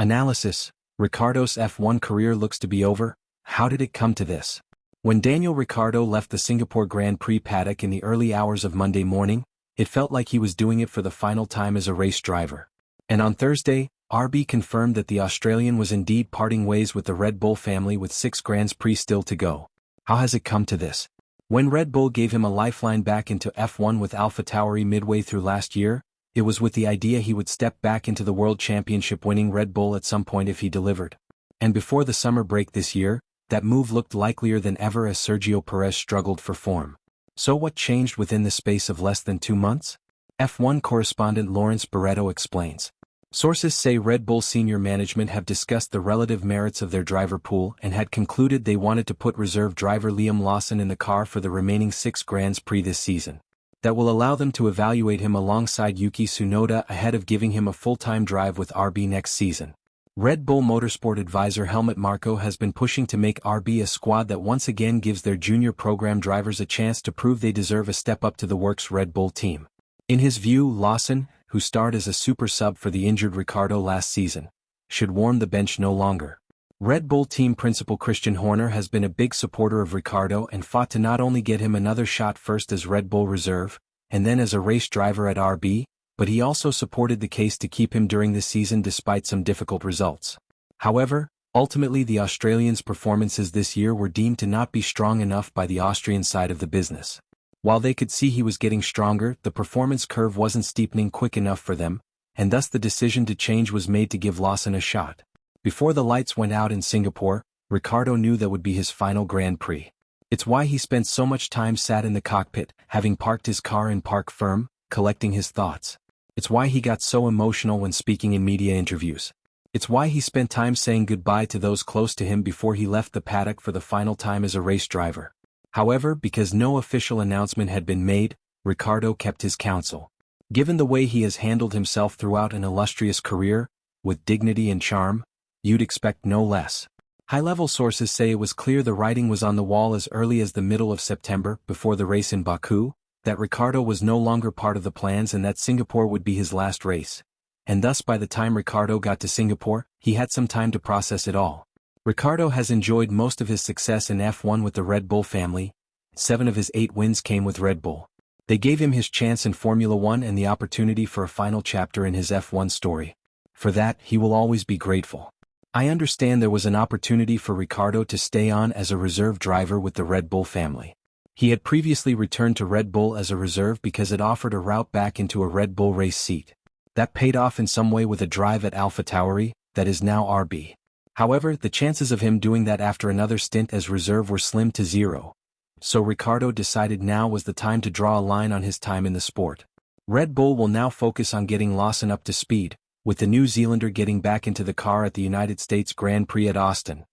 Analysis: Ricciardo's F1 career looks to be over. How did it come to this? When Daniel Ricciardo left the Singapore Grand Prix paddock in the early hours of Monday morning, it felt like he was doing it for the final time as a race driver. And on Thursday, RB confirmed that the Australian was indeed parting ways with the Red Bull family with 6 Grands Prix still to go. How has it come to this? When Red Bull gave him a lifeline back into F1 with AlphaTauri midway through last year, it was with the idea he would step back into the World Championship winning Red Bull at some point if he delivered. And before the summer break this year, that move looked likelier than ever as Sergio Perez struggled for form. So what changed within the space of less than 2 months? F1 correspondent Lawrence Barreto explains. Sources say Red Bull senior management have discussed the relative merits of their driver pool and had concluded they wanted to put reserve driver Liam Lawson in the car for the remaining 6 Grands Prix this season. That will allow them to evaluate him alongside Yuki Tsunoda ahead of giving him a full-time drive with RB next season. Red Bull Motorsport advisor Helmut Marko has been pushing to make RB a squad that once again gives their junior program drivers a chance to prove they deserve a step up to the works Red Bull team. In his view, Lawson, who starred as a super sub for the injured Ricciardo last season, should warm the bench no longer. Red Bull team principal Christian Horner has been a big supporter of Ricciardo and fought to not only get him another shot first as Red Bull reserve, and then as a race driver at RB, but he also supported the case to keep him during the season despite some difficult results. However, ultimately the Australian's performances this year were deemed to not be strong enough by the Austrian side of the business. While they could see he was getting stronger, the performance curve wasn't steepening quick enough for them, and thus the decision to change was made to give Lawson a shot. Before the lights went out in Singapore, Ricciardo knew that would be his final Grand Prix. It's why he spent so much time sat in the cockpit, having parked his car in park firm, collecting his thoughts. It's why he got so emotional when speaking in media interviews. It's why he spent time saying goodbye to those close to him before he left the paddock for the final time as a race driver. However, because no official announcement had been made, Ricciardo kept his counsel. Given the way he has handled himself throughout an illustrious career, with dignity and charm, you'd expect no less. High-level sources say it was clear the writing was on the wall as early as the middle of September, before the race in Baku, that Ricciardo was no longer part of the plans and that Singapore would be his last race. And thus by the time Ricciardo got to Singapore, he had some time to process it all. Ricciardo has enjoyed most of his success in F1 with the Red Bull family. 7 of his 8 wins came with Red Bull. They gave him his chance in Formula One and the opportunity for a final chapter in his F1 story. For that, he will always be grateful. I understand there was an opportunity for Ricciardo to stay on as a reserve driver with the Red Bull family. He had previously returned to Red Bull as a reserve because it offered a route back into a Red Bull race seat. That paid off in some way with a drive at AlphaTauri, that is now RB. However, the chances of him doing that after another stint as reserve were slim to zero. So Ricciardo decided now was the time to draw a line on his time in the sport. Red Bull will now focus on getting Lawson up to speed, with the New Zealander getting back into the car at the United States Grand Prix at Austin,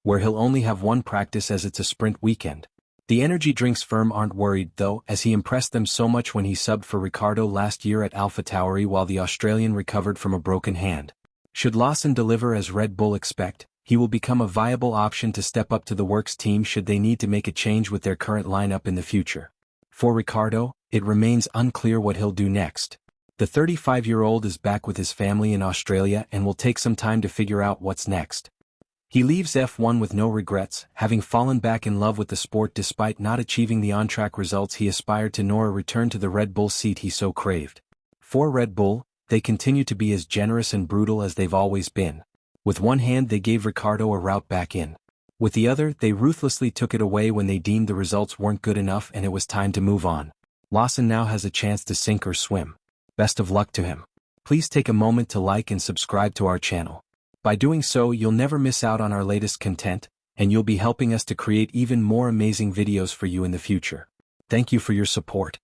where he'll only have one practice as it's a sprint weekend. The energy drinks firm aren't worried though, as he impressed them so much when he subbed for Ricciardo last year at AlphaTauri while the Australian recovered from a broken hand. Should Lawson deliver as Red Bull expect, he will become a viable option to step up to the works team should they need to make a change with their current lineup in the future. For Ricciardo, it remains unclear what he'll do next. The 35-year-old is back with his family in Australia and will take some time to figure out what's next. He leaves F1 with no regrets, having fallen back in love with the sport despite not achieving the on-track results he aspired to nor a return to the Red Bull seat he so craved. For Red Bull, they continue to be as generous and brutal as they've always been. With one hand they gave Ricciardo a route back in. With the other, they ruthlessly took it away when they deemed the results weren't good enough and it was time to move on. Lawson now has a chance to sink or swim. Best of luck to him. Please take a moment to like and subscribe to our channel. By doing so, you'll never miss out on our latest content, and you'll be helping us to create even more amazing videos for you in the future. Thank you for your support.